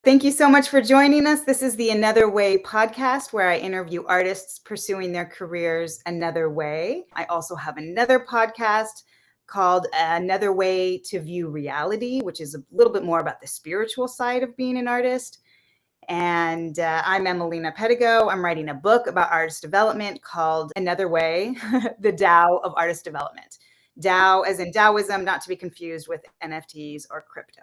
Thank you so much for joining us. This is the Another Way podcast where I interview artists pursuing their careers another way. I also have another podcast called Another Way to View Reality, which is a little bit more about the spiritual side of being an artist. And I'm Emileena Pedigo. I'm writing a book about artist development called Another Way, the Tao of Artist Development. Tao as in Taoism, not to be confused with NFTs or crypto.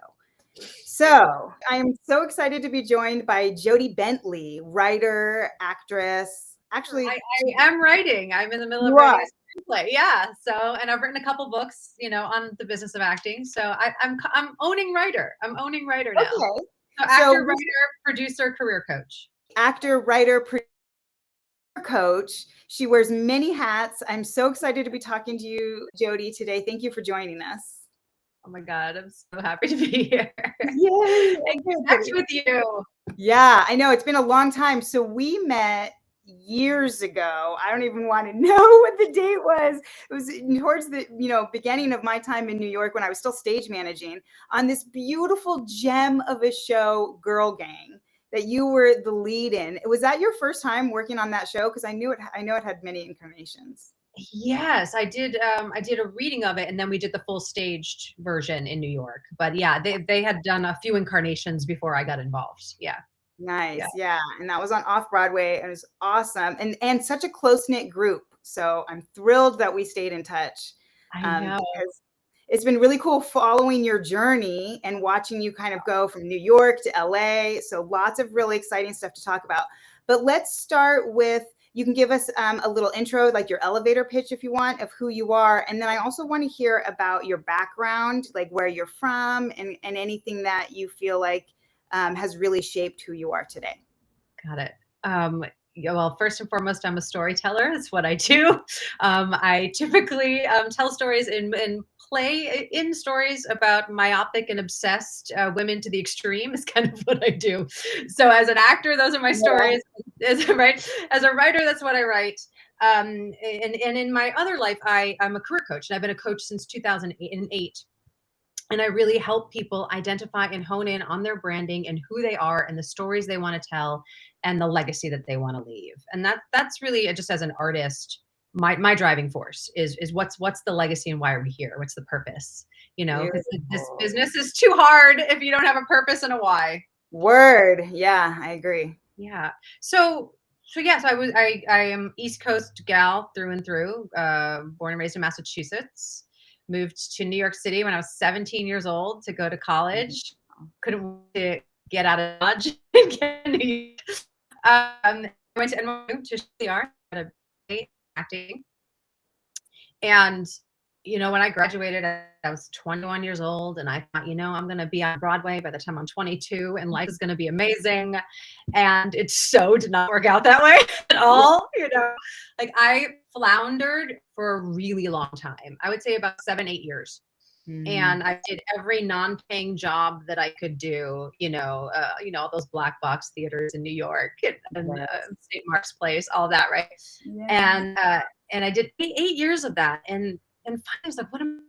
So I am so excited to be joined by Jodie Bentley, writer, actress. Actually, I am writing. I'm in the middle of you writing are. a screenplay. Yeah. So, and I've written a couple books, on the business of acting. So I'm owning writer. I'm owning writer now. Okay. So actor, writer, producer, career coach. Actor, writer, coach. She wears many hats. I'm so excited to be talking to you, Jodie, today. Thank you for joining us. Oh my God, I'm so happy to be here. Yay! And connect with you. Yeah, I know. It's been a long time. So we met years ago. I don't even want to know what the date was. It was towards the, beginning of my time in New York when I was still stage managing on this beautiful gem of a show, Girl Gang, that you were the lead in. Was that your first time working on that show? Because I know it had many incarnations. Yes, I did. I did a reading of it, and then we did the full staged version in New York. But yeah, they had done a few incarnations before I got involved. Yeah. Nice. Yeah. And that was on Off Broadway. It was awesome. And such a close-knit group. So I'm thrilled that we stayed in touch. I know. Because it's been really cool following your journey and watching you kind of go from New York to LA. So lots of really exciting stuff to talk about. But let's start with, you can give us a little intro, like your elevator pitch if you want, of who you are. And then I also want to hear about your background, like where you're from and anything that you feel like has really shaped who you are today. Got it. Well, first and foremost, I'm a storyteller. That's what I do. I typically tell stories and play in stories about myopic and obsessed women to the extreme is kind of what I do. So as an actor, those are my stories. As a writer, that's what I write. And in my other life, I'm a career coach, and I've been a coach since 2008. And I really help people identify and hone in on their branding and who they are and the stories they want to tell and the legacy that they want to leave. And that's really, just as an artist, my driving force is what's the legacy and why are we here? What's the purpose? Because this business is too hard if you don't have a purpose and a why. Word. Yeah, I agree. Yeah. So I am East Coast gal through and through, born and raised in Massachusetts. Moved to New York City when I was 17 years old to go to college. Couldn't wait to get out of Dodge and get to New York. I went to NYU to the art, acting. And, when I graduated, I was 21 years old, and I thought, I'm going to be on Broadway by the time I'm 22, and life is going to be amazing. And it so did not work out that way at all. Like I floundered for a really long time. I would say about 7-8 years. And I did every non-paying job that I could do, all those black box theaters in New York and St. Mark's Place, all that, right? Yeah. And I did 8 years of that. And finally I was like, what am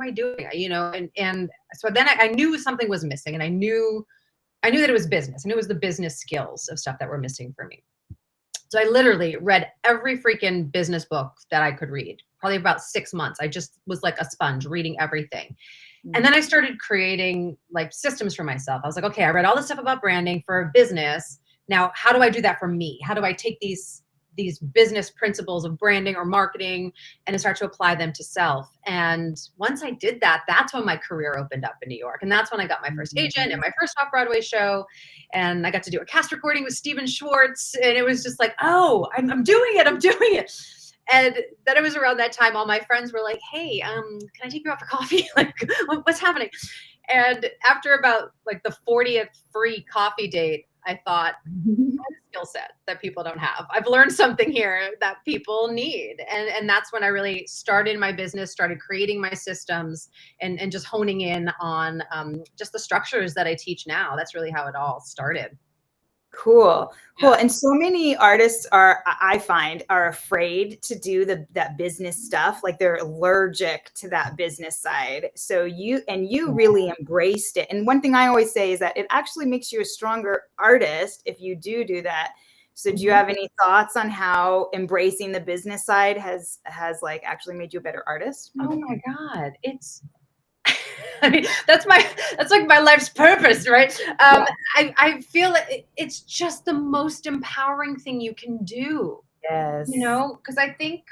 I doing? And so then I knew something was missing, and I knew that it was business, and it was the business skills of stuff that were missing for me. So I literally read every freaking business book that I could read, probably about 6 months. I just was like a sponge reading everything. And then I started creating like systems for myself. I was like, okay, I read all this stuff about branding for a business. Now, how do I do that for me? How do I take these business principles of branding or marketing and start to apply them to self? And once I did that, that's when my career opened up in New York. And that's when I got my first agent and my first off-Broadway show. And I got to do a cast recording with Stephen Schwartz. And it was just like, oh, I'm doing it. And then it was around that time, all my friends were like, hey, can I take you out for coffee? Like, what's happening? And after about like the 40th free coffee date, I thought, I have a skill set that people don't have. I've learned something here that people need. And that's when I really started my business, started creating my systems and just honing in on just the structures that I teach now. That's really how it all started. Cool. Cool. Yeah. And so many artists I find, are afraid to do that business stuff. Like they're allergic to that business side. So you really embraced it. And one thing I always say is that it actually makes you a stronger artist if you do that. So do you Mhm. have any thoughts on how embracing the business side has like actually made you a better artist? Oh my God. It's I mean, that's like my life's purpose, right? Yeah. I feel it's just the most empowering thing you can do, Yes. because I think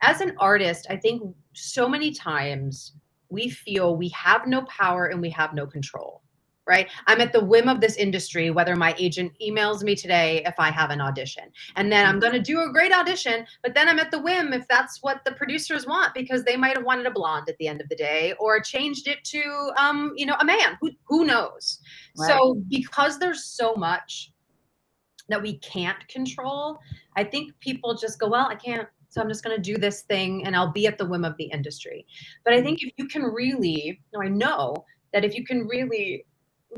as an artist, I think so many times we feel we have no power and we have no control, right? I'm at the whim of this industry, whether my agent emails me today if I have an audition. And then I'm going to do a great audition, but then I'm at the whim if that's what the producers want, because they might have wanted a blonde at the end of the day or changed it to, a man. Who knows? Right. So because there's so much that we can't control, I think people just go, well, I can't, so I'm just going to do this thing and I'll be at the whim of the industry. But I think if you can really, I know that if you can really,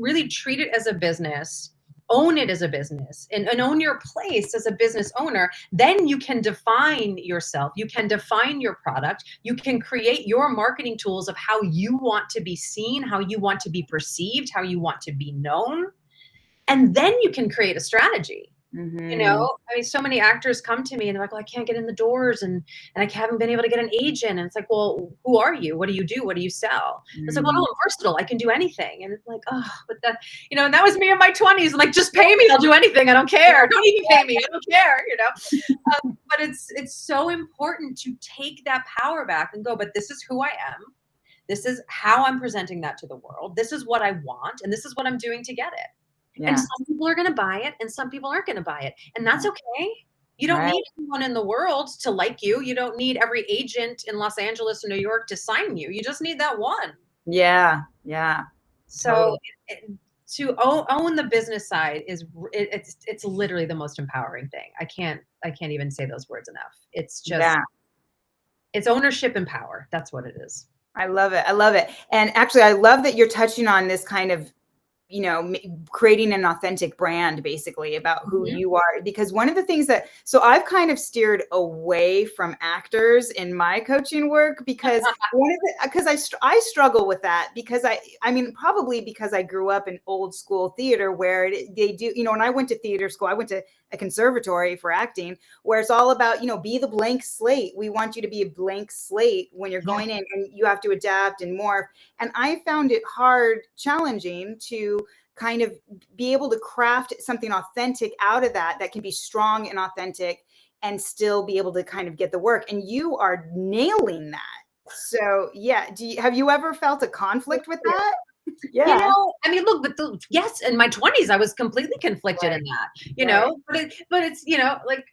really treat it as a business, own it as a business, and own your place as a business owner, then you can define yourself. You can define your product. You can create your marketing tools of how you want to be seen, how you want to be perceived, how you want to be known. And then you can create a strategy. Mm-hmm. I mean, so many actors come to me and they're like, well, I can't get in the doors and I haven't been able to get an agent. And it's like, well, who are you? What do you do? What do you sell? It's like, well, no, I'm versatile. I can do anything. And it's like, oh, but that, and that was me in my 20s. I'm like, just pay me. I'll do anything. I don't care. Don't even pay me. I don't care. But it's so important to take that power back and go, but this is who I am. This is how I'm presenting that to the world. This is what I want. And this is what I'm doing to get it. And Yeah. some people are going to buy it and some people aren't going to buy it. And that's okay. You don't Right. need everyone in the world to like you. You don't need every agent in Los Angeles or New York to sign you. You just need that one. Yeah. Yeah. So to own the business side it's literally the most empowering thing. I can't even say those words enough. It's just, it's ownership and power. That's what it is. I love it. I love it. And actually, I love that you're touching on this kind of, creating an authentic brand basically about who you are. Because one of the things so I've kind of steered away from actors in my coaching work because I struggle with that because I mean, probably because I grew up in old school theater where they do, when I went to theater school, I went to a conservatory for acting where it's all about, be the blank slate. We want you to be a blank slate when you're going in and you have to adapt and morph. And I found it challenging to kind of be able to craft something authentic out of that can be strong and authentic and still be able to kind of get the work. And you are nailing that. So yeah, have you ever felt a conflict with that? Yeah. I mean, look, but yes, in my 20s, I was completely conflicted in that, but it's, like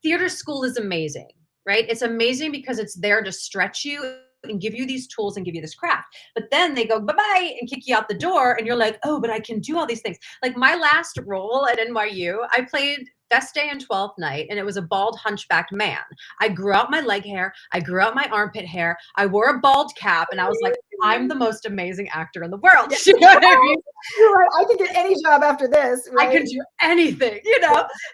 theater school is amazing, right? It's amazing because it's there to stretch you and give you these tools and give you this craft. But then they go bye-bye and kick you out the door and you're like, oh, but I can do all these things. Like my last role at NYU, I played Best Day and 12th Night, and it was a bald hunchbacked man. I grew out my leg hair. I grew out my armpit hair. I wore a bald cap, and I was like, I'm the most amazing actor in the world. You know what I mean? You're right. I can get any job after this. Right? I can do anything,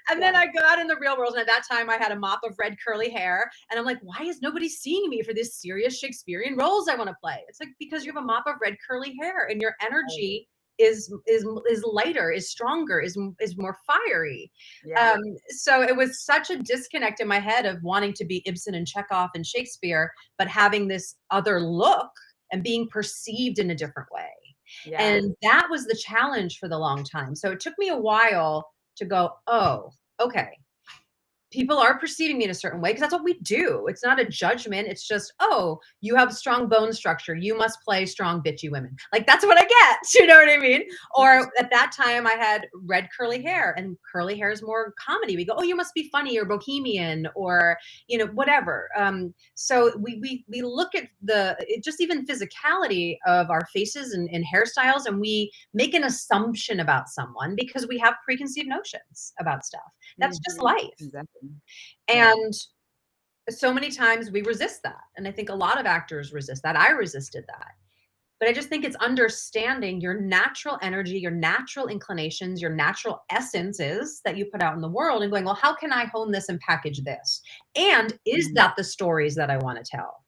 And then I go out in the real world, and at that time I had a mop of red curly hair, and I'm like, why is nobody seeing me for these serious Shakespearean roles I want to play? It's like, because you have a mop of red curly hair, and your energy is lighter, is stronger, is more fiery. Yeah. So it was such a disconnect in my head of wanting to be Ibsen and Chekhov and Shakespeare, but having this other look and being perceived in a different way. Yeah. And that was the challenge for the long time. So it took me a while to go, oh, okay. People are perceiving me in a certain way because that's what we do. It's not a judgment. It's just, oh, you have strong bone structure. You must play strong, bitchy women. Like, that's what I get. You know what I mean? Or at that time, I had red curly hair, and curly hair is more comedy. We go, oh, you must be funny or bohemian or, whatever. So we look at just even physicality of our faces and hairstyles, and we make an assumption about someone because we have preconceived notions about stuff. That's just life. Exactly. And so many times we resist that. And I think a lot of actors resist that. I resisted that. But I just think it's understanding your natural energy, your natural inclinations, your natural essences that you put out in the world and going, well, how can I hone this and package this? And is that the stories that I want to tell?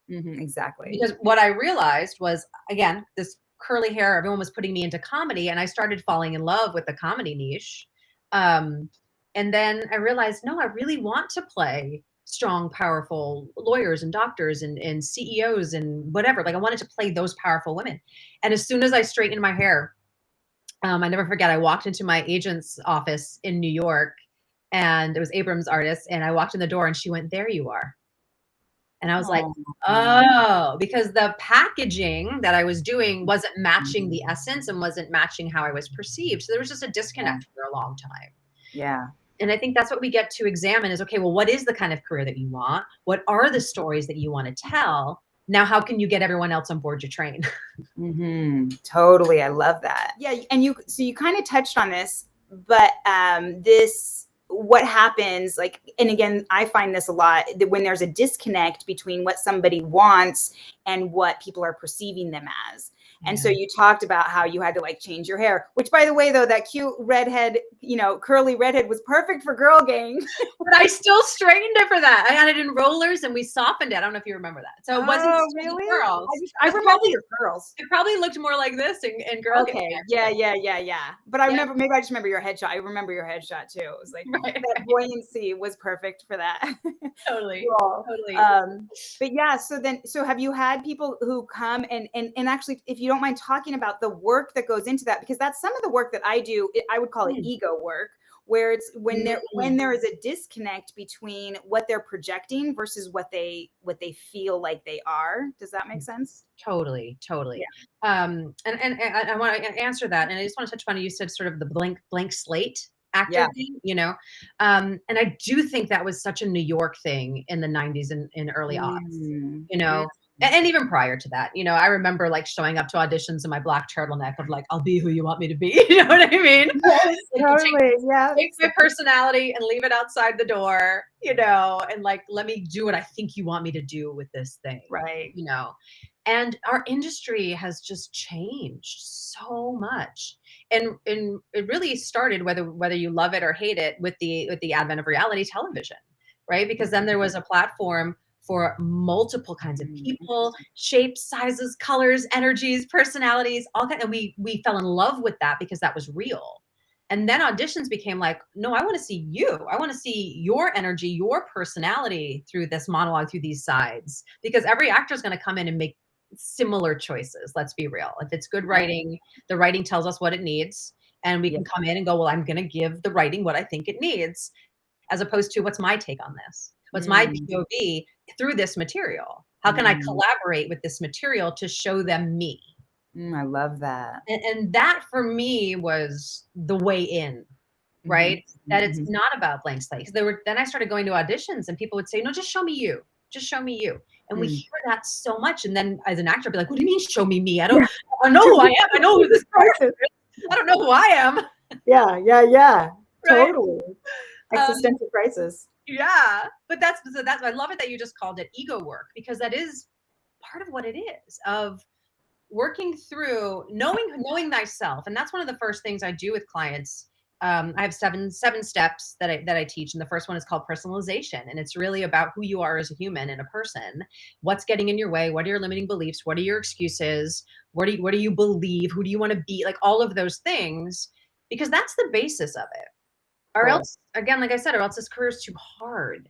Exactly. Because what I realized was, again, this curly hair, everyone was putting me into comedy, and I started falling in love with the comedy niche. And then I realized, no, I really want to play strong, powerful lawyers and doctors and CEOs and whatever. Like I wanted to play those powerful women. And as soon as I straightened my hair, I never forget, I walked into my agent's office in New York, and it was Abrams Artists. And I walked in the door and she went, there you are. And I was like, oh, because the packaging that I was doing wasn't matching the essence and wasn't matching how I was perceived. So there was just a disconnect for a long time. Yeah. And I think that's what we get to examine is, okay, well, what is the kind of career that you want? What are the stories that you want to tell? Now, how can you get everyone else on board your train? Totally. I love that. Yeah. And so you kind of touched on this, but what happens, like, and again, I find this a lot, that when there's a disconnect between what somebody wants and what people are perceiving them as. And so you talked about how you had to like change your hair, which by the way, though, that cute redhead, curly redhead was perfect for Girl Gang. But I still straightened it for that. I had it in rollers and we softened it. I don't know if you remember that. So it wasn't really girls. I remember your girls. It probably looked more like this in Girl Gang. Okay. Yeah. But maybe I just remember your headshot. I remember your headshot too. It was like that buoyancy was perfect for that. Totally. Cool. Totally. But yeah, so have you had people who come and actually, if you don't mind talking about the work that goes into that, because that's some of the work that I do. I would call it ego work, where it's when there is a disconnect between what they're projecting versus what they feel like they are. Does that make sense? Totally. Yeah. And I want to answer that. And I just want to touch upon, you said sort of the blank slate actor thing, and I do think that was such a New York thing in the 90s and in early aughts, and even prior to that, I remember like showing up to auditions in my black turtleneck of like, I'll be who you want me to be. You know what I mean? Yes, like, totally. Take my personality and leave it outside the door, and like, let me do what I think you want me to do with this thing. Right. And our industry has just changed so much. And it really started, whether you love it or hate it, with the advent of reality television, right? Because then there was a platform for multiple kinds of people, shapes, sizes, colors, energies, personalities, all kind. And we fell in love with that because that was real. And then auditions became like, no, I want to see you. I want to see your energy, your personality through this monologue, through these sides, because every actor is going to come in and make similar choices. Let's be real. If it's good writing, the writing tells us what it needs, and we can come in and go, well, I'm going to give the writing what I think it needs, as opposed to what's my take on this? What's my POV through this material? How can I collaborate with this material to show them me? I love that. And that for me was the way in, right? That it's not about blank slate. Then I started going to auditions and people would say, no, just show me you. Just show me you. And we hear that so much. And then as an actor, I'd be like, what do you mean show me me? I don't know who I am. I know who this person is. I don't know who I am. Yeah. Right? Totally. Existential crisis. Yeah. But that's, I love it that you just called it ego work, because that is part of what it is, of working through knowing thyself. And that's one of the first things I do with clients. I have seven steps that I teach. And the first one is called personalization. And it's really about who you are as a human and a person. What's getting in your way? What are your limiting beliefs? What are your excuses? What do you believe? Who do you want to be? Like all of those things, because that's the basis of it. Or else, again, like I said, or else this career is too hard.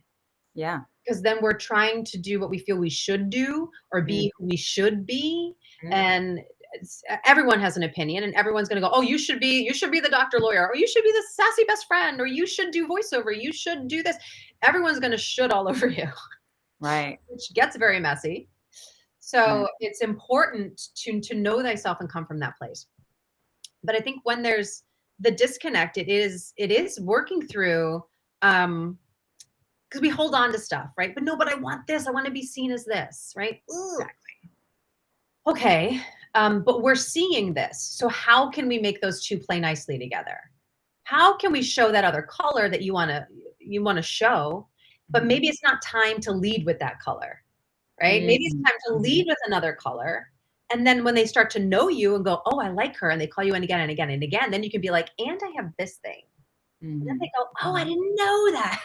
Yeah. Because then we're trying to do what we feel we should do or be who we should be. And everyone has an opinion, and everyone's going to go, oh, you should be the doctor lawyer, or you should be the sassy best friend, or you should do voiceover. You should do this. Everyone's going to should all over you. Right. Which gets very messy. So it's important to know thyself and come from that place. But I think when there's the disconnect, it is working through, because we hold on to stuff, right? But no, but I want this. I want to be seen as this, right? Exactly. Okay. But we're seeing this. So how can we make those two play nicely together? How can we show that other color that you want to show, but maybe it's not time to lead with that color, right? Maybe it's time to lead with another color And then when they start to know you and go, oh, I like her, and they call you in again and again and again, then you can be like, and I have this thing. And then they go, oh, I didn't know that.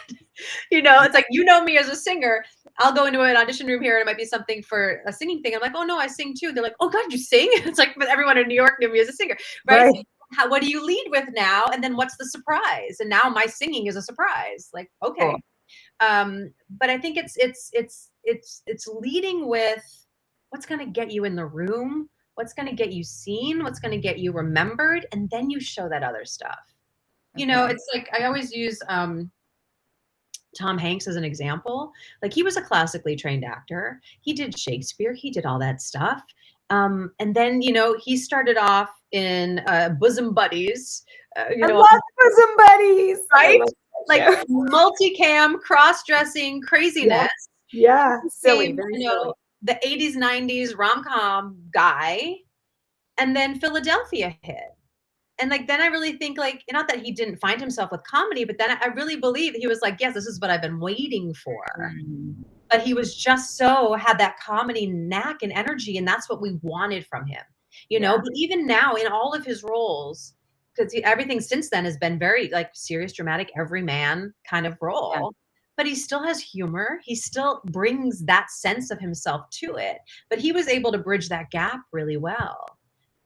It's like, you know me as a singer. I'll go into an audition room here and it might be something for a singing thing. I'm like, oh no, I sing too. They're like, oh God, you sing? It's like, but everyone in New York knew me as a singer, right? So what do you lead with now? And then what's the surprise? And now my singing is a surprise. Like, okay. Cool. But I think it's leading with what's going to get you in the room, what's going to get you seen, what's going to get you remembered, and then you show that other stuff. It's like I always use Tom Hanks as an example. Like, he was a classically trained actor. He did Shakespeare. He did all that stuff. And then, he started off in Bosom Buddies. I love Bosom Buddies. Right? Like multicam, cross-dressing craziness. Yeah. Silly. Very silly. The 80s, 90s rom-com guy. And then Philadelphia hit. And like, then I really think, like, not that he didn't find himself with comedy, but then I really believe he was like, yes, this is what I've been waiting for. But he was just had that comedy knack and energy. And that's what we wanted from him, but even now in all of his roles, because everything since then has been very like serious, dramatic, everyman kind of role, but he still has humor. He still brings that sense of himself to it, but he was able to bridge that gap really well.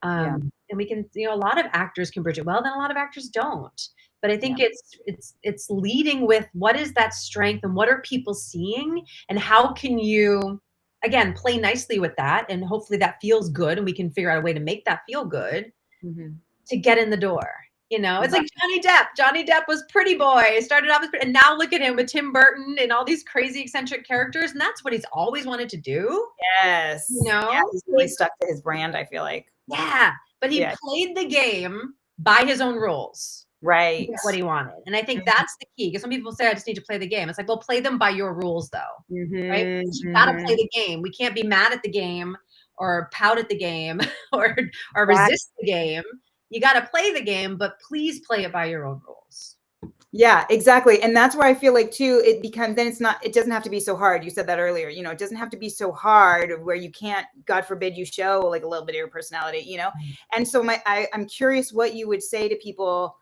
And we can, a lot of actors can bridge it well, then a lot of actors don't. But I think it's leading with what is that strength and what are people seeing and how can you, again, play nicely with that, and hopefully that feels good and we can figure out a way to make that feel good to get in the door. It's like Johnny Depp. Johnny Depp was Pretty Boy. Started off as and now look at him with Tim Burton and all these crazy eccentric characters, and that's what he's always wanted to do. Yes. He's really stuck to his brand, I feel like. Yeah, but he played the game by his own rules. Right. That's what he wanted. And I think that's the key. Because some people say, I just need to play the game. It's like, well, play them by your rules, though. Right? You got to play the game. We can't be mad at the game or pout at the game or resist the game. You got to play the game, but please play it by your own rules. Yeah, exactly. And that's where I feel like too, it becomes, then it doesn't have to be so hard. You said that earlier, it doesn't have to be so hard where you can't, God forbid, you show like a little bit of your personality, And so I'm curious what you would say to people,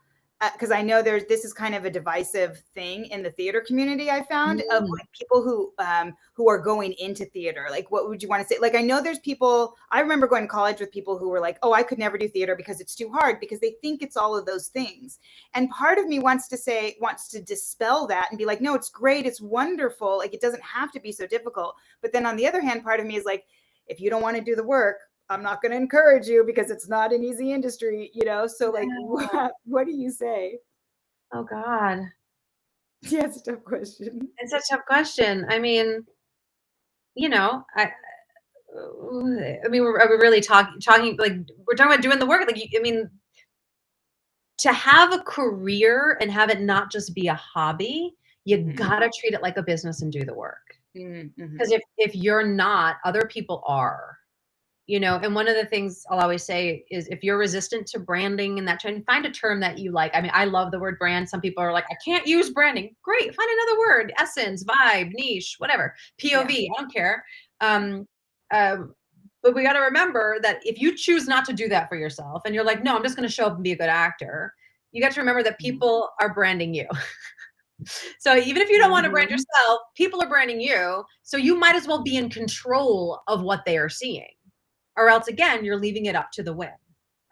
because I know this is kind of a divisive thing in the theater community. I found of like people who are going into theater. Like, what would you want to say? Like, I know there's people. I remember going to college with people who were like, "Oh, I could never do theater because it's too hard," because they think it's all of those things. And part of me wants to dispel that and be like, "No, it's great, it's wonderful. Like, it doesn't have to be so difficult." But then on the other hand, part of me is like, if you don't want to do the work, I'm not going to encourage you because it's not an easy industry, So like, what do you say? Oh God. Yeah, it's a tough question. It's a tough question. I mean, we're really talking like we're talking about doing the work. Like, to have a career and have it not just be a hobby, you gotta treat it like a business and do the work. Because if you're not, other people are. And one of the things I'll always say is if you're resistant to branding and that, find a term that you like. I mean, I love the word brand. Some people are like, I can't use branding. Great. Find another word, essence, vibe, niche, whatever, POV. I don't care. But we got to remember that if you choose not to do that for yourself and you're like, no, I'm just going to show up and be a good actor, you got to remember that people are branding you. So even if you don't want to brand yourself, people are branding you. So you might as well be in control of what they are seeing. Or else, again, you're leaving it up to the whim,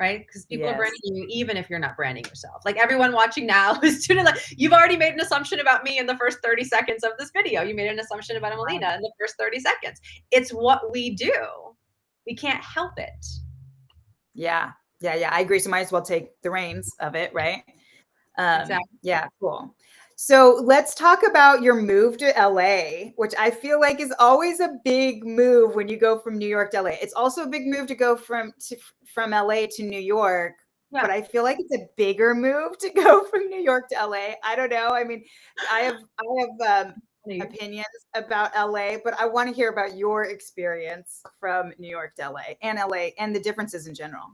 right? Because people are branding you even if you're not branding yourself. Like, everyone watching now is tuning in. You've already made an assumption about me in the first 30 seconds of this video. You made an assumption about Emileena in the first 30 seconds. It's what we do. We can't help it. Yeah. I agree. So might as well take the reins of it, right? Exactly. Yeah, cool. So let's talk about your move to LA, which I feel like is always a big move when you go from New York to LA. It's also a big move to go from LA to New York, but I feel like it's a bigger move to go from New York to LA. I don't know. I mean, I have opinions about LA, but I want to hear about your experience from New York to LA and the differences in general.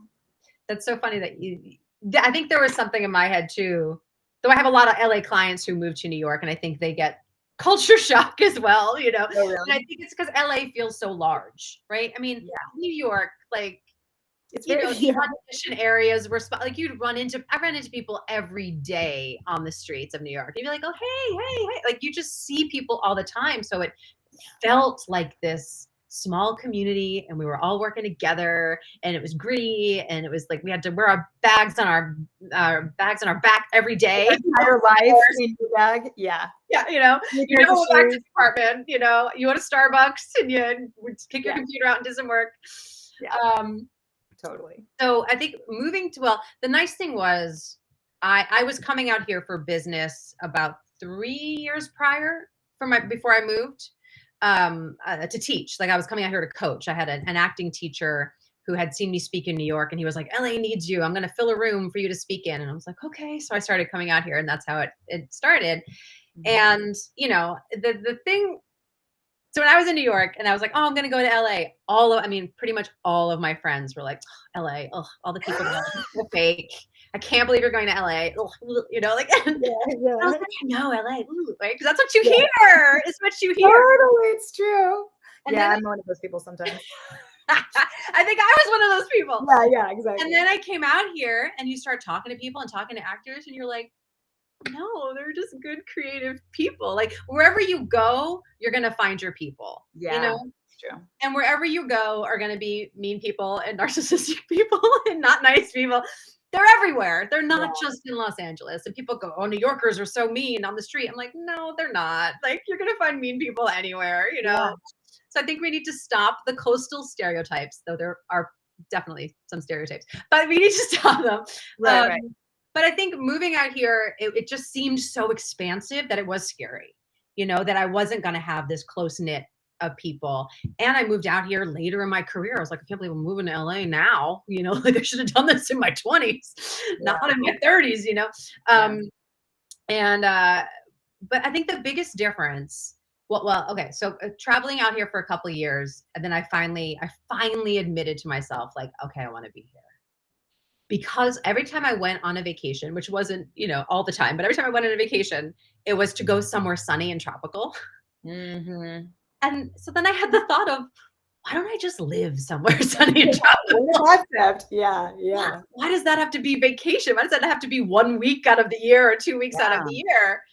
That's so funny that I think there was something in my head too. Though I have a lot of LA clients who move to New York, and I think they get culture shock as well, Oh, really? And I think it's because LA feels so large, right? I mean, New York, like, It's you know, very, the audition areas were like I ran into people every day on the streets of New York. You'd be like, oh, hey. Like you just see people all the time. So it felt like this small community and we were all working together and it was gritty and it was like we had to wear our bags on our back every day. entire life in your bag. Yeah. Yeah, you know, you never went back to the apartment, you know, you went to Starbucks and you would kick your computer out and did some work. Yeah. Totally. So I think the nice thing was I was coming out here for business about 3 years prior before I moved to teach. Like I was coming out here to coach. I had an acting teacher who had seen me speak in New York and he was like, LA needs you. I'm going to fill a room for you to speak in. And I was like, okay. So I started coming out here and that's how it started. And, you know, the thing, so when I was in New York and I was like, oh, I'm going to go to LA, pretty much all of my friends were like, oh, LA, oh, all the people are fake. I can't believe you're going to LA. Oh, you know, like, I was like, I know LA, right? Because that's what you hear. It's what you hear. Totally, it's true. And I'm one of those people sometimes. I think I was one of those people. Yeah, exactly. And then I came out here and you start talking to people and talking to actors and you're like, no, they're just good creative people. Like wherever you go, you're going to find your people. Yeah, you know? It's true. And wherever you go are going to be mean people and narcissistic people and not nice people. They're everywhere. They're not just in Los Angeles. And people go, oh, New Yorkers are so mean on the street. I'm like, no, they're not. Like you're going to find mean people anywhere, you know? Yeah. So I think we need to stop the coastal stereotypes, though there are definitely some stereotypes, but we need to stop them. Right. But I think moving out here, it just seemed so expansive that it was scary, you know, that I wasn't going to have this close knit of people. And I moved out here later in my career. I was like, I can't believe I'm moving to LA now, you know, like I should have done this in my 20s, not in my 30s, you know? But I think the biggest difference, okay. So traveling out here for a couple of years, and then I finally admitted to myself, like, okay, I want to be here. Because every time I went on a vacation, which wasn't, you know, all the time, but every time I went on a vacation, it was to go somewhere sunny and tropical. Mm-hmm. And so then I had the thought of, why don't I just live somewhere sunny and tropical? Concept. Yeah. Why does that have to be vacation? Why does that have to be 1 week out of the year or 2 weeks out of the year?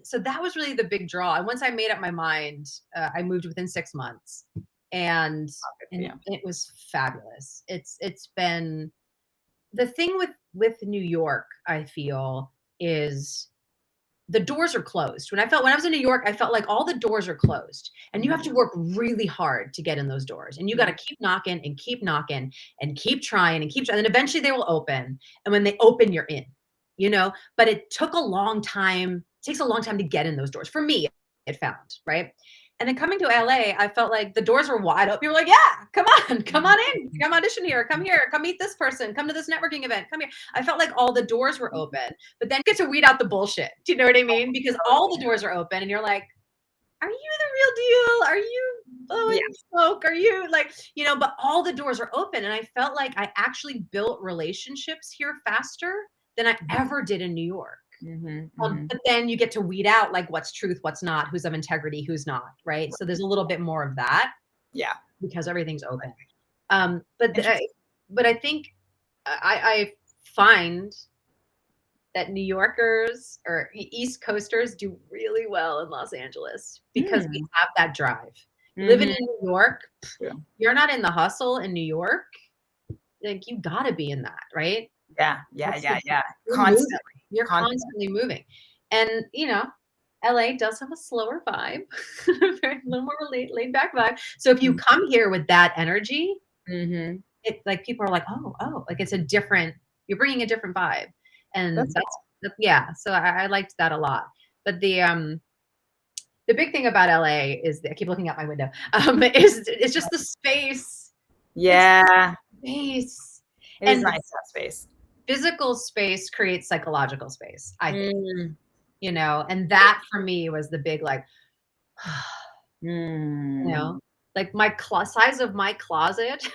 So that was really the big draw. And once I made up my mind, I moved within 6 months, and it was fabulous. It's been the thing with New York, I feel, is the doors are closed. When I was in New York, I felt like all the doors are closed and you have to work really hard to get in those doors, and you got to keep knocking and keep knocking and keep trying and keep trying. And eventually they will open. And when they open, you're in, you know, but it takes a long time to get in those doors. For me, it found, right? And then coming to LA, I felt like the doors were wide open. People were like, yeah, come on in, come audition here, come meet this person, come to this networking event, come here. I felt like all the doors were open, but then you get to weed out the bullshit. Do you know what I mean? Because all the doors are open and you're like, are you the real deal? Are you blowing smoke? Are you like, you know, but all the doors are open. And I felt like I actually built relationships here faster than I ever did in New York. But then you get to weed out like what's truth, what's not, who's of integrity, who's not, right? So there's a little bit more of that, because everything's open. But I think I find that New Yorkers or East Coasters do really well in Los Angeles because we have that drive. Living in New York, you're not in the hustle in New York. Like you gotta be in that, right? Yeah. Constantly. You're constantly moving. And, you know, LA does have a slower vibe, a little more laid back vibe. So if you come here with that energy, it like people are like, oh, like it's you're bringing a different vibe. And that's so I liked that a lot. But the big thing about LA is I keep looking out my window. It's just the space. Yeah. Space. It is nice to have space. Physical space creates psychological space, I think, you know, and that for me was the big, like, you know, like size of my closet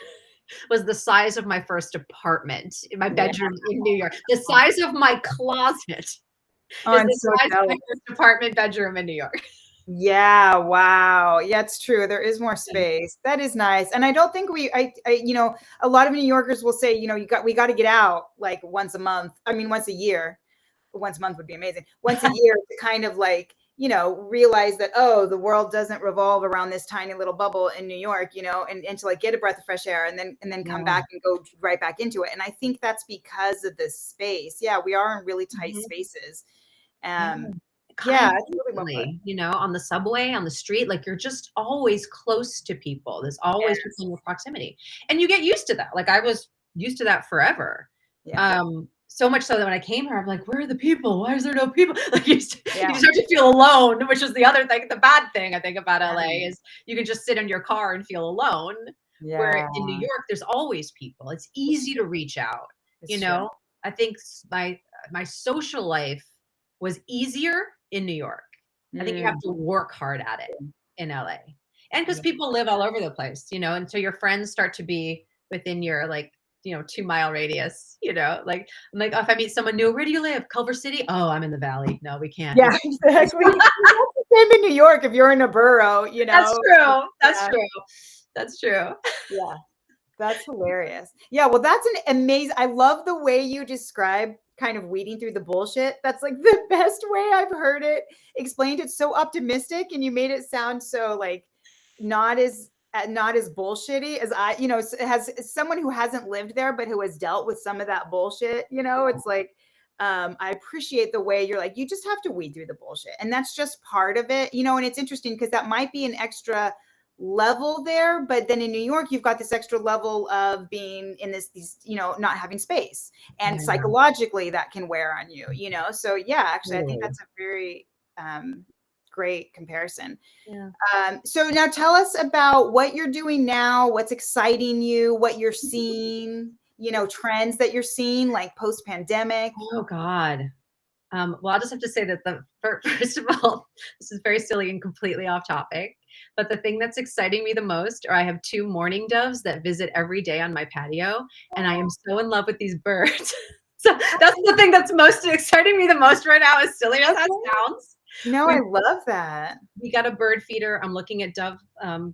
was the size of my first apartment in my bedroom in New York. The size of my closet is the size of my first apartment bedroom in New York. Yeah, wow. Yeah, it's true. There is more space. That is nice. And I don't think a lot of New Yorkers will say, we got to get out like once a month. I mean, once a year. Once a month would be amazing. Once a year to kind of like, realize that, oh, the world doesn't revolve around this tiny little bubble in New York, and to like get a breath of fresh air and then come back and go right back into it. And I think that's because of this space. Yeah, we are in really tight Mhm. spaces. Yeah. Yeah, it's really well put. Constantly, on the subway, on the street, like you're just always close to people. There's always people Yes. in your proximity. And you get used to that. Like I was used to that forever. Yeah. So much so that when I came here, I'm like, where are the people? Why is there no people? Like you Yeah. start to feel alone, which is the other thing, the bad thing I think about LA Yeah. is you can just sit in your car and feel alone. Where Yeah. in New York, there's always people. It's easy to reach out, you It's true. know? I think my social life was easier in New York. I think you have Mm. to work hard at it in LA. And because Yeah. people live all over the place, and so your friends start to be within your 2-mile radius, like I'm like, oh, if I meet someone new, where do you live? Culver City? Oh, I'm in the valley. No, we can't. Yeah, exactly. That's the same in New York if you're in a borough, That's true. That's Yeah. true. That's true. Yeah. That's hilarious. Yeah, well, that's an amazing. I love the way you describe kind of weeding through the bullshit. That's like the best way I've heard it explained. It's so optimistic, and you made it sound so like not as not as bullshitty as has someone who hasn't lived there but who has dealt with some of that bullshit. It's like I appreciate the way you're like you just have to weed through the bullshit, and that's just part of it. And it's interesting because that might be an extra level there, but then in New York you've got this extra level of being in these not having space, and Yeah, psychologically that can wear on you. So yeah, actually I think totally. that's a very great comparison. Yeah. So now tell us about what you're doing now, what's exciting you, what you're seeing, trends that you're seeing like post pandemic. Oh God. Well, I'll just have to say that first of all, this is very silly and completely off topic. But the thing that's exciting me the most, or I have two mourning doves that visit every day on my patio, and I am so in love with these birds. So that's the thing that's most exciting me the most right now, as silly as that sounds. No, We I love that. we got a bird feeder. I'm looking at dove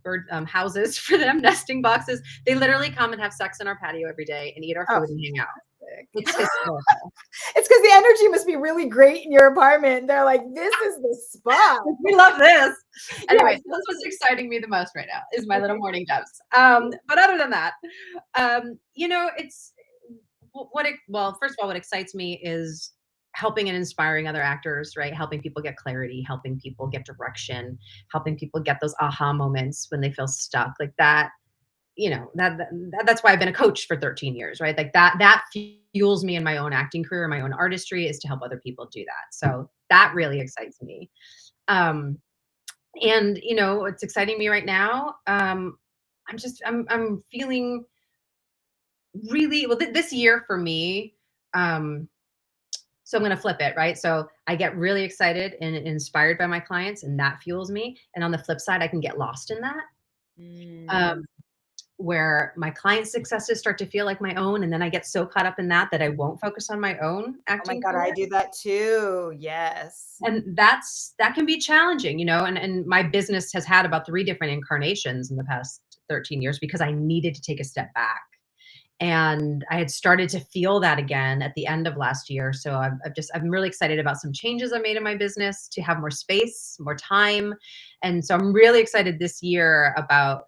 bird houses for them, nesting boxes. They literally come and have sex on our patio every day and eat our Oh, food and hang out. It's it's hysterical. because the energy must be really great in your apartment. They're like, this is the spot. We love this. Anyway, Yeah. so that's what's exciting me the most right now is my little Okay. morning doves. But other than that, it's well, first of all, what excites me is helping and inspiring other actors, right? Helping people get clarity, helping people get direction, helping people get those aha moments when they feel stuck, like that. That's why I've been a coach for 13 years, right? Like that fuels me in my own acting career, my own artistry, is to help other people do that. So that really excites me. Um, and what's exciting me right now, I'm feeling really well this year for me. So I'm going to flip it, right? So I get really excited and inspired by my clients, and that fuels me. And on the flip side, I can get lost in that. Mm. Um, where my client successes start to feel like my own, and then I get so caught up in that I won't focus on my own Oh my acting God, I career. do that too. Yes. And that can be challenging, and my business has had about 3 different incarnations in the past 13 years because I needed to take a step back. And I had started to feel that again at the end of last year. So I'm really excited about some changes I made in my business to have more space, more time. And so I'm really excited this year about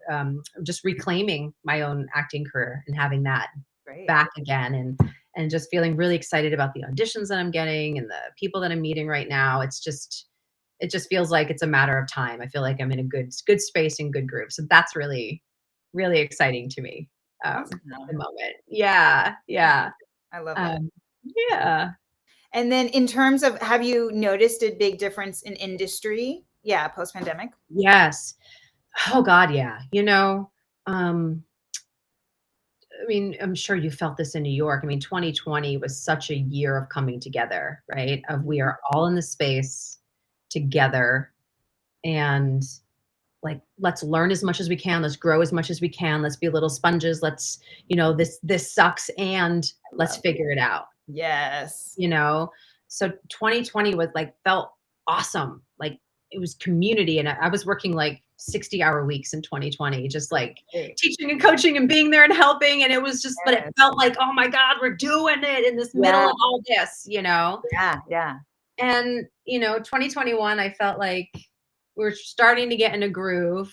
just reclaiming my own acting career and having that Great. back again, and just feeling really excited about the auditions that I'm getting and the people that I'm meeting right now. It just feels like it's a matter of time. I feel like I'm in a good space and good groove. So that's really, really exciting to me at the Awesome. moment. Yeah, yeah. I love that. Um, yeah. And then in terms of, have you noticed a big difference in industry? Yeah, post pandemic. Yes. Oh God, yeah. Um, I mean, I'm sure you felt this in New York. I mean, 2020 was such a year of coming together, right? Of we are all in the space together, and like let's learn as much as we can, let's grow as much as we can, let's be little sponges, let's this sucks and let's figure it out. Yes. you know so 2020 was like felt awesome, like it was community. And I was working like 60-hour weeks in 2020, just like teaching and coaching and being there and helping. And it was just, but it felt like, oh my God, we're doing it in this middle of all this, you know? Yeah. And, you know, 2021, I felt like we're starting to get in a groove,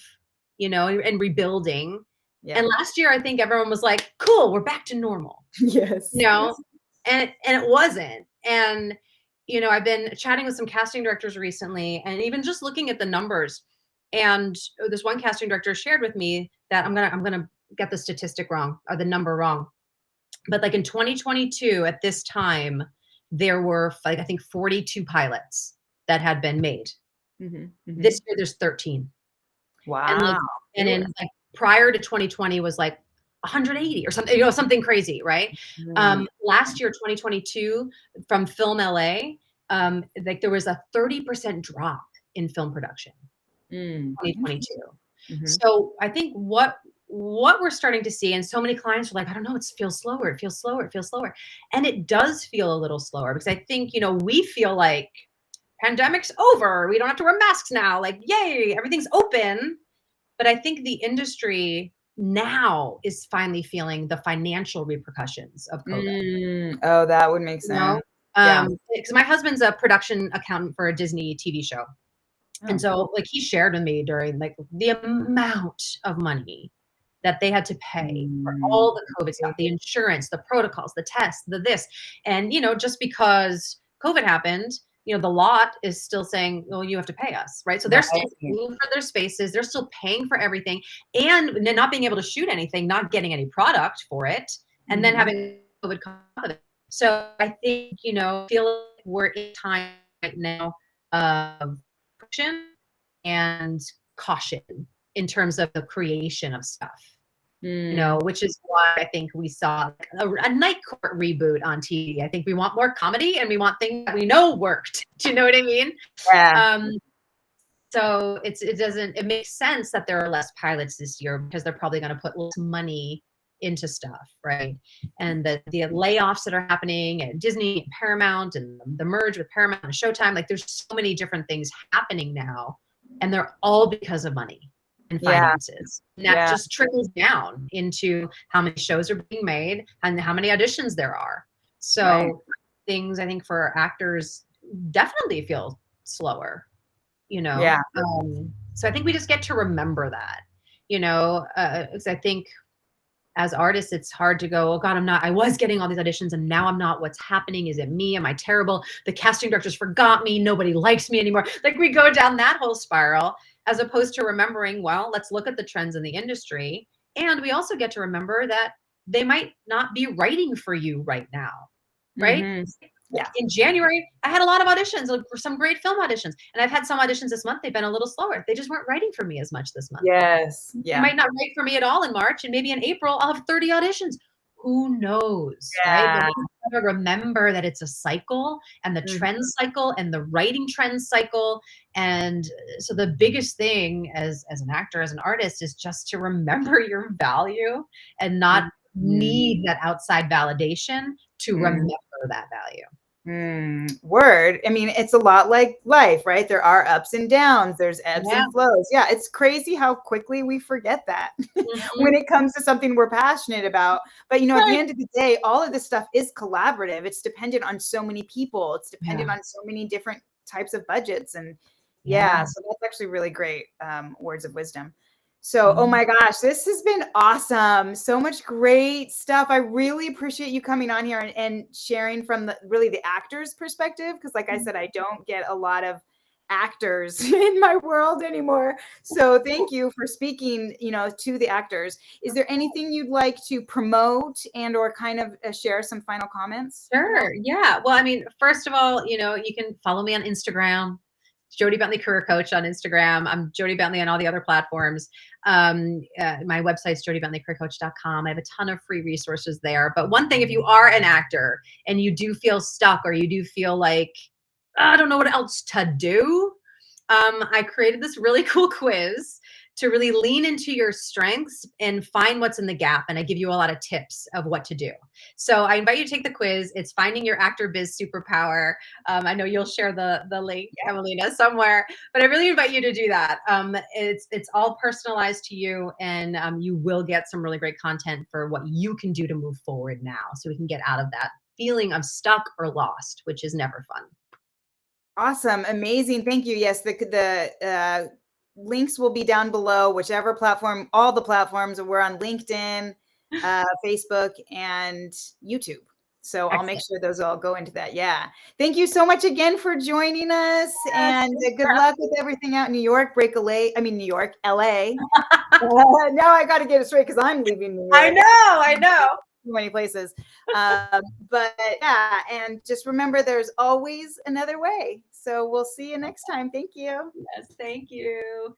you know, and rebuilding. Yeah. And last year, I think everyone was like, cool, we're back to normal. Yes. You know, and it wasn't. And, you know, I've been chatting with some casting directors recently and even just looking at the numbers. And this one casting director shared with me that I'm gonna get the statistic wrong or the number wrong. But like in 2022, at this time, there were like, I think 42 pilots that had been made. This year there's 13. Wow. And in like prior to 2020 was like 180 or something, you know, something crazy, right? Last year, 2022, from Film LA, like there was a 30% drop in film production. 2022. So I think what we're starting to see, and so many clients are like, I don't know, it feels slower, it feels slower, it feels slower. And it does feel a little slower because I think, you know, we feel like pandemic's over. We don't have to wear masks now. Like, yay, everything's open. But I think the industry now is finally feeling the financial repercussions of COVID. Oh, that would make sense. Because my husband's a production accountant for a Disney TV show. And so like he shared with me during like the amount of money that they had to pay for all the COVID stuff, the insurance, the protocols, the tests, the this. And, you know, just because COVID happened, you know, the lot is still saying, well, you have to pay us, right? So they're still paying for their spaces. They're still paying for everything and not being able to shoot anything, not getting any product for it, and then having COVID come out of it. So I think, you know, I feel like we're in time right now of and caution in terms of the creation of stuff, you know, which is why I think we saw a Night Court reboot on TV. I think we want more comedy and we want things that we know worked. Do you know what I mean? Yeah. So it makes sense that there are less pilots this year because they're probably going to put less money into stuff, right? And the layoffs that are happening at Disney and Paramount and the merge with Paramount and Showtime, like there's so many different things happening now, and they're all because of money and finances. And that just trickles down into how many shows are being made and how many auditions there are. So things I think for actors definitely feel slower, you know? So I think we just get to remember that, you know, because I think as artists, it's hard to go, oh God, I was getting all these auditions and now I'm not. What's happening? Is it me? Am I terrible? The casting directors forgot me. Nobody likes me anymore. Like we go down that whole spiral as opposed to remembering, well, let's look at the trends in the industry. And we also get to remember that they might not be writing for you right now, right? In January, I had a lot of auditions for some great film auditions. And I've had some auditions this month. They've been a little slower. They just weren't writing for me as much this month. They might not write for me at all in March. And maybe in April, I'll have 30 auditions. Who knows, right? But we gotta remember that it's a cycle and the trend cycle and the writing trend cycle. And so the biggest thing as an actor, as an artist, is just to remember your value and not need that outside validation to remember that value. Word. I mean, it's a lot like life, right? There are ups and downs. There's ebbs and flows. Yeah, it's crazy how quickly we forget that when it comes to something we're passionate about. But, you know, at the end of the day, all of this stuff is collaborative. It's dependent on so many people. It's dependent on so many different types of budgets. And so that's actually really great words of wisdom. So, oh my gosh, this has been awesome. So much great stuff. I really appreciate you coming on here and sharing from the actor's perspective. Because like I said, I don't get a lot of actors in my world anymore. So thank you for speaking, you know, to the actors. Is there anything you'd like to promote and or kind of share some final comments? Sure. Yeah. Well, I mean, first of all, you know, you can follow me on Instagram. Jodie Bentley Career Coach on Instagram. I'm Jodie Bentley on all the other platforms. My website's jodiebentleycareercoach.com. I have a ton of free resources there. But one thing, if you are an actor and you do feel stuck or you do feel like, I don't know what else to do, I created this really cool quiz to really lean into your strengths and find what's in the gap. And I give you a lot of tips of what to do. So I invite you to take the quiz. It's Finding Your Actor Biz Superpower. I know you'll share the link, Emileena, somewhere, but I really invite you to do that. It's all personalized to you, and you will get some really great content for what you can do to move forward now, so we can get out of that feeling of stuck or lost, which is never fun. Awesome. Amazing. Thank you. Yes, the links will be down below, whichever platform, all the platforms. We're on LinkedIn, Facebook, and YouTube. So I'll make sure those all go into that. Yeah. Thank you so much again for joining us, and good luck with everything out in New York. New York, LA. Now I got to get it straight because I'm leaving New York. I know. Too many places. But yeah, and just remember there's always another way. So we'll see you next time. Thank you. Yes, thank you.